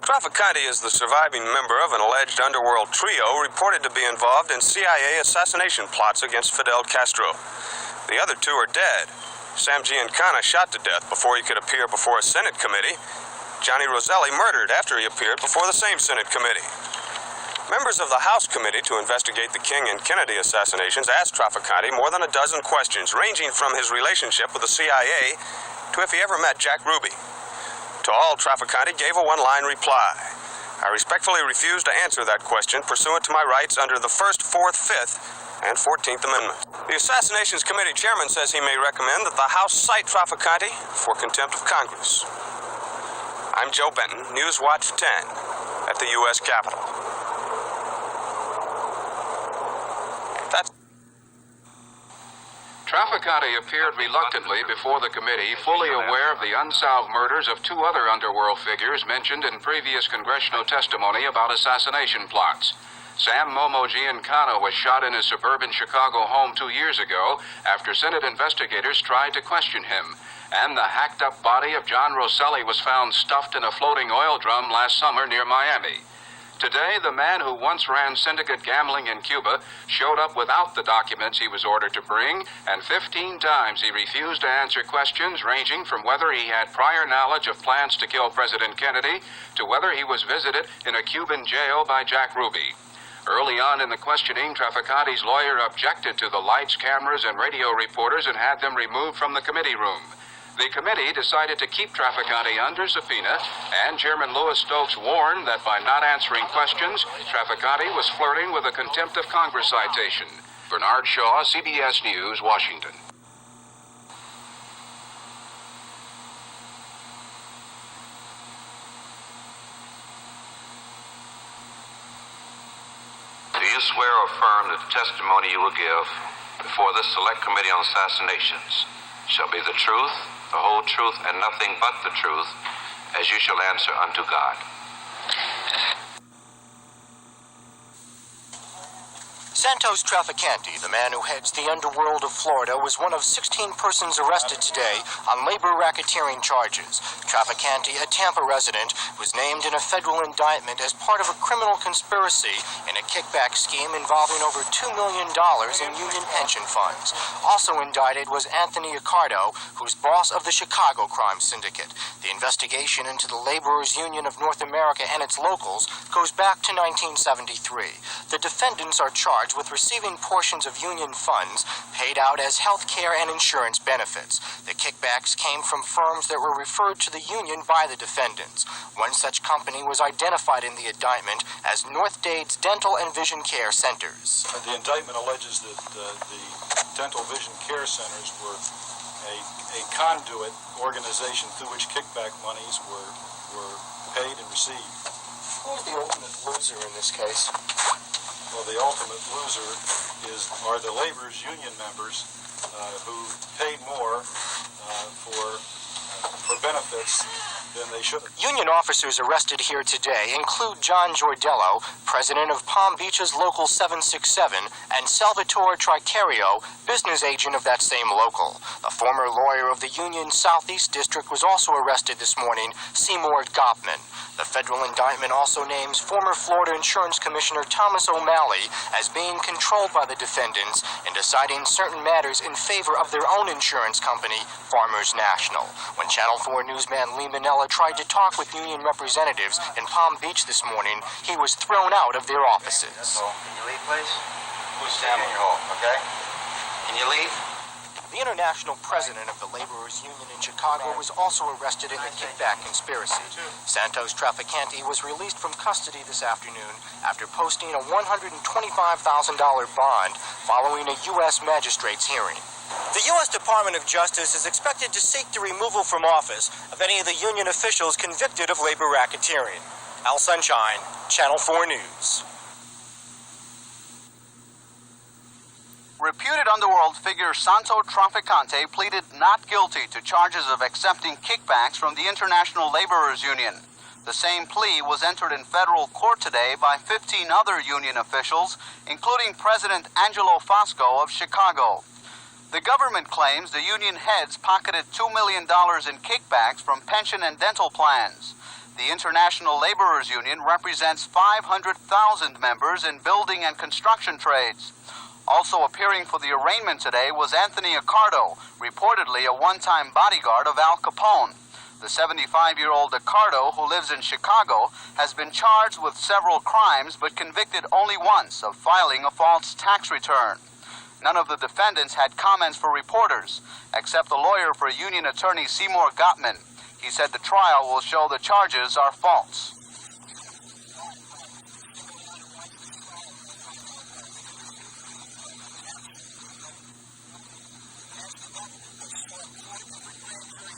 Trafficante is the surviving member of an alleged underworld trio reported to be involved in CIA assassination plots against Fidel Castro. The other two are dead. Sam Giancana shot to death before he could appear before a Senate committee. Johnny Roselli murdered after he appeared before the same Senate committee. Members of the House Committee to investigate the King and Kennedy assassinations asked Trafficante more than a dozen questions, ranging from his relationship with the CIA to if he ever met Jack Ruby. To all, Trafficante gave a one-line reply. I respectfully refuse to answer that question pursuant to my rights under the 1st, 4th, 5th, and 14th Amendments. The Assassinations Committee chairman says he may recommend that the House cite Trafficante for contempt of Congress. I'm Joe Benton, Newswatch 10, at the U.S. Capitol. Trafficante appeared reluctantly before the committee, fully aware of the unsolved murders of two other underworld figures mentioned in previous congressional testimony about assassination plots. Sam Momo Giancana was shot in his suburban Chicago home 2 years ago after Senate investigators tried to question him. And the hacked-up body of John Roselli was found stuffed in a floating oil drum last summer near Miami. Today, the man who once ran syndicate gambling in Cuba showed up without the documents he was ordered to bring, and 15 times he refused to answer questions ranging from whether he had prior knowledge of plans to kill President Kennedy to whether he was visited in a Cuban jail by Jack Ruby. Early on in the questioning, Trafficante's lawyer objected to the lights, cameras, and radio reporters and had them removed from the committee room. The committee decided to keep Trafficante under subpoena, and Chairman Louis Stokes warned that by not answering questions, Trafficante was flirting with a contempt of Congress citation. Bernard Shaw, CBS News, Washington. Do you swear or affirm that the testimony you will give before this Select Committee on Assassinations shall be the truth, the whole truth, and nothing but the truth, as you shall answer unto God? Santo's Trafficante, the man who heads the underworld of Florida, was one of 16 persons arrested today on labor racketeering charges. Trafficante, a Tampa resident, was named in a federal indictment as part of a criminal conspiracy in a kickback scheme involving over $2 million in union pension funds. Also indicted was Anthony Accardo, who's boss of the Chicago crime syndicate. The investigation into the Laborers Union of North America and its locals goes back to 1973. The defendants are charged with receiving portions of union funds paid out as health care and insurance benefits. The kickbacks came from firms that were referred to the union by the defendants. One such company was identified in the indictment as North Dade's Dental and Vision Care Centers. The indictment alleges that the dental vision care centers were a conduit organization through which kickback monies were paid and received. Who is the ultimate loser in this case? Well, the ultimate loser are the laborers' union members who paid more for benefits than they should have. Union officers arrested here today include John Giordello, president of Palm Beach's Local 767, and Salvatore Tricario, business agent of that same local. The former lawyer of the Union Southeast District was also arrested this morning, Seymour Gopman. The federal indictment also names former Florida Insurance Commissioner Thomas O'Malley as being controlled by the defendants in deciding certain matters in favor of their own insurance company, Farmers National. When Channel 4 newsman Lee Minella tried to talk with union representatives in Palm Beach this morning, he was thrown out of their offices. Can you leave, please? Who's Sam in your home, okay? Can you leave? The international president of the Laborers Union in Chicago was also arrested in the kickback conspiracy. Santos Trafficante was released from custody this afternoon after posting a $125,000 bond following a U.S. magistrate's hearing. The U.S. Department of Justice is expected to seek the removal from office of any of the union officials convicted of labor racketeering. Al Sunshine, Channel 4 News. Reputed underworld figure Santo Trafficante pleaded not guilty to charges of accepting kickbacks from the International Laborers Union. The same plea was entered in federal court today by 15 other union officials, including President Angelo Fosco of Chicago. The government claims the union heads pocketed $2 million in kickbacks from pension and dental plans. The International Laborers Union represents 500,000 members in building and construction trades. Also appearing for the arraignment today was Anthony Accardo, reportedly a one-time bodyguard of Al Capone. The 75-year-old Accardo, who lives in Chicago, has been charged with several crimes but convicted only once of filing a false tax return. None of the defendants had comments for reporters, except the lawyer for union attorney Seymour Gottman. He said the trial will show the charges are false.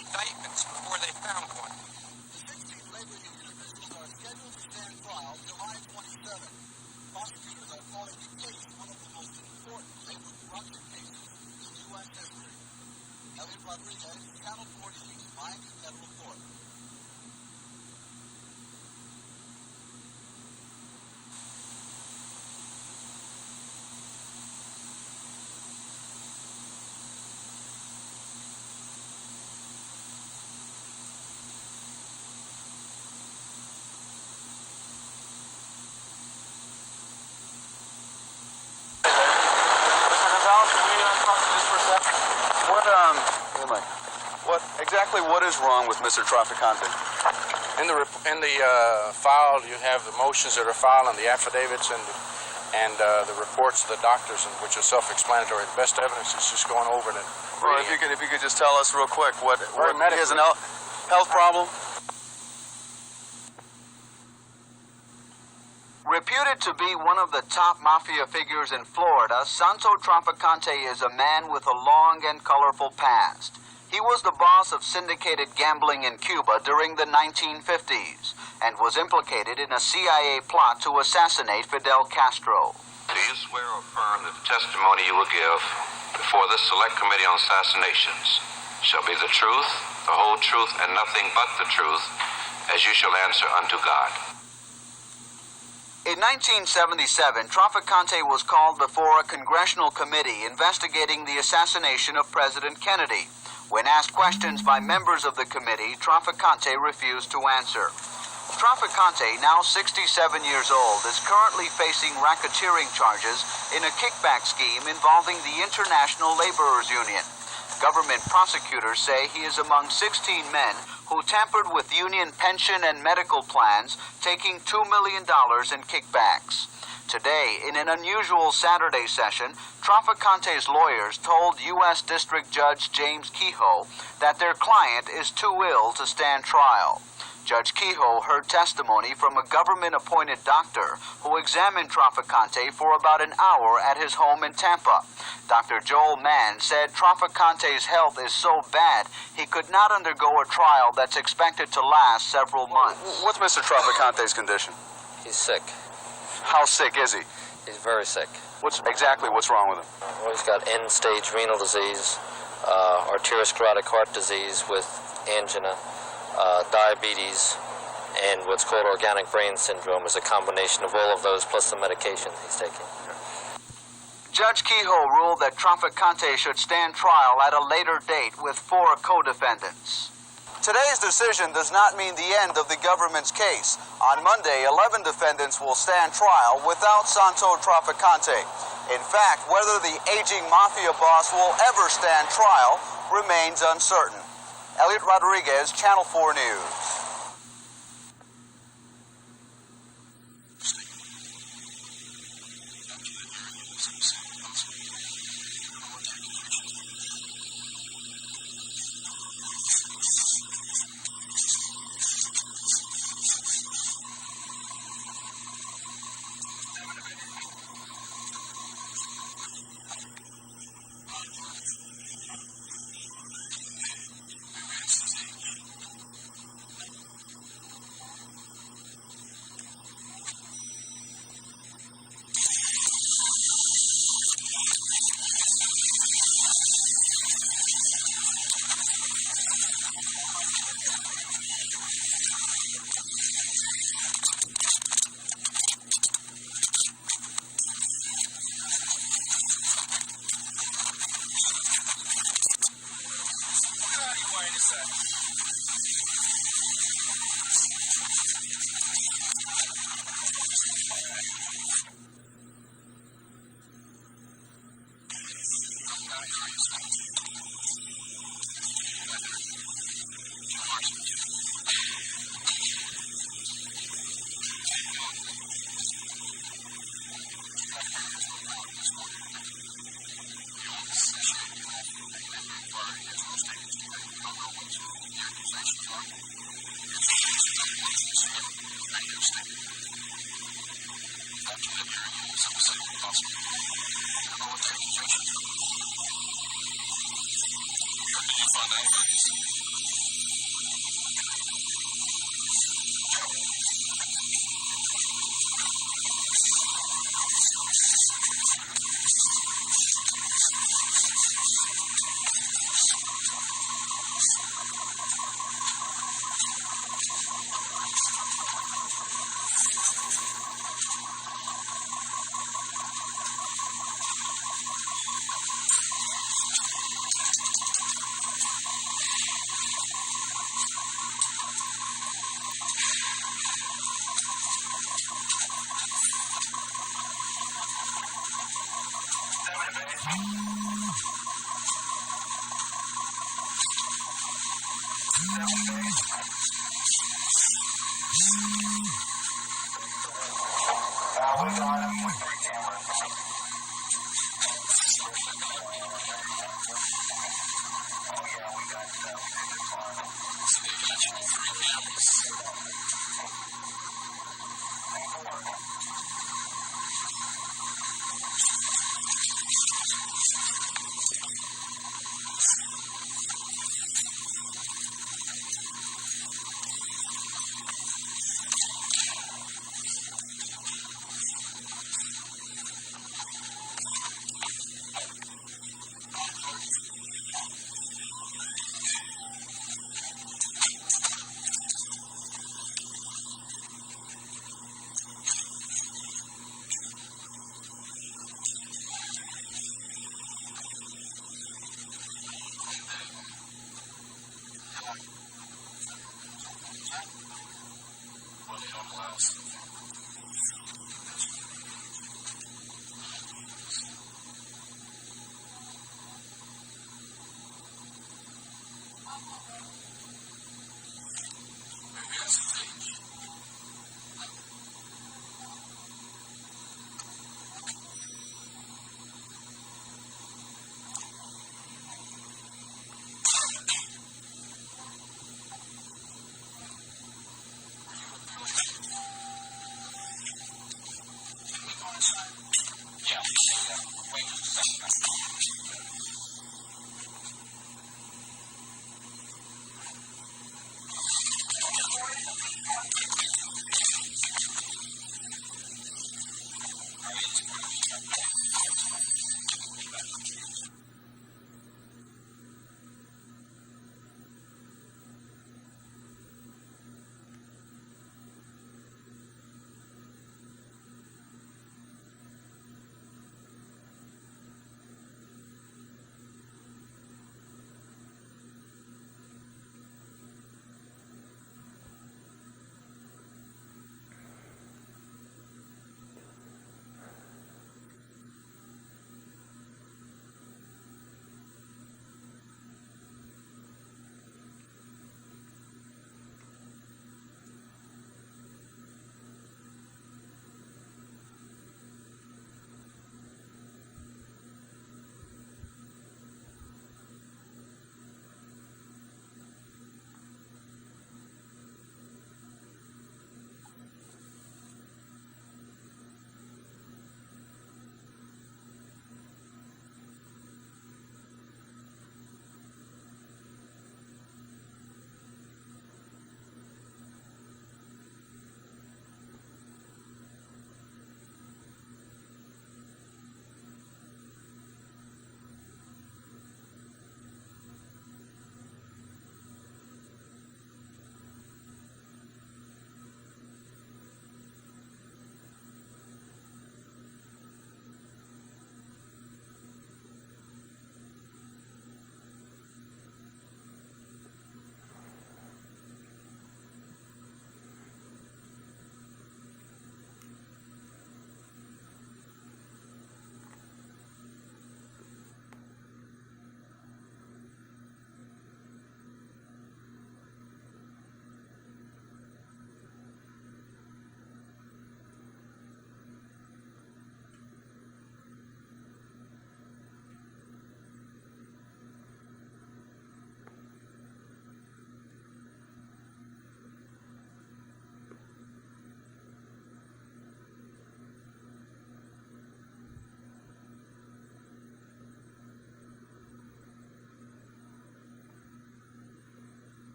Indictments before they found one. The 16 labor union officials are scheduled to stand trial July 27. Prosecutors are calling the case one of the most important labor corruption cases in U.S. history. Elliot Rodriguez, Channel 4 News, Miami Federal Court. What is wrong with Mr. Trafficante? In the file, you have the motions that are filed and the affidavits and the reports of the doctors, which are self-explanatory. The best evidence is just going over it and Well, reading if you could just tell us real quick what he has an medically. health problem? Reputed to be one of the top mafia figures in Florida, Santo Trafficante is a man with a long and colorful past. He was the boss of syndicated gambling in Cuba during the 1950s and was implicated in a CIA plot to assassinate Fidel Castro. Do you swear or affirm that the testimony you will give before this Select Committee on Assassinations shall be the truth, the whole truth, and nothing but the truth, as you shall answer unto God? In 1977, Trafficante was called before a congressional committee investigating the assassination of President Kennedy. When asked questions by members of the committee, Trafficante refused to answer. Trafficante, now 67 years old, is currently facing racketeering charges in a kickback scheme involving the International Laborers Union. Government prosecutors say he is among 16 men who tampered with union pension and medical plans, taking $2 million in kickbacks. Today, in an unusual Saturday session, Trafficante's lawyers told U.S. District Judge James Kehoe that their client is too ill to stand trial. Judge Kehoe heard testimony from a government-appointed doctor who examined Trafficante for about an hour at his home in Tampa. Dr. Joel Mann said Trafficante's health is so bad he could not undergo a trial that's expected to last several months. What's Mr. Trafficante's condition? He's sick. How sick is he? He's very sick. What's wrong with him? Well, he's got end-stage renal disease, arteriosclerotic heart disease with angina, diabetes, and what's called organic brain syndrome is a combination of all of those plus the medication he's taking. Judge Kehoe ruled that Trafficante should stand trial at a later date with 4 co-defendants. Today's decision does not mean the end of the government's case. On Monday, 11 defendants will stand trial without Santo Trafficante. In fact, whether the aging mafia boss will ever stand trial remains uncertain. Elliot Rodriguez, Channel 4 News.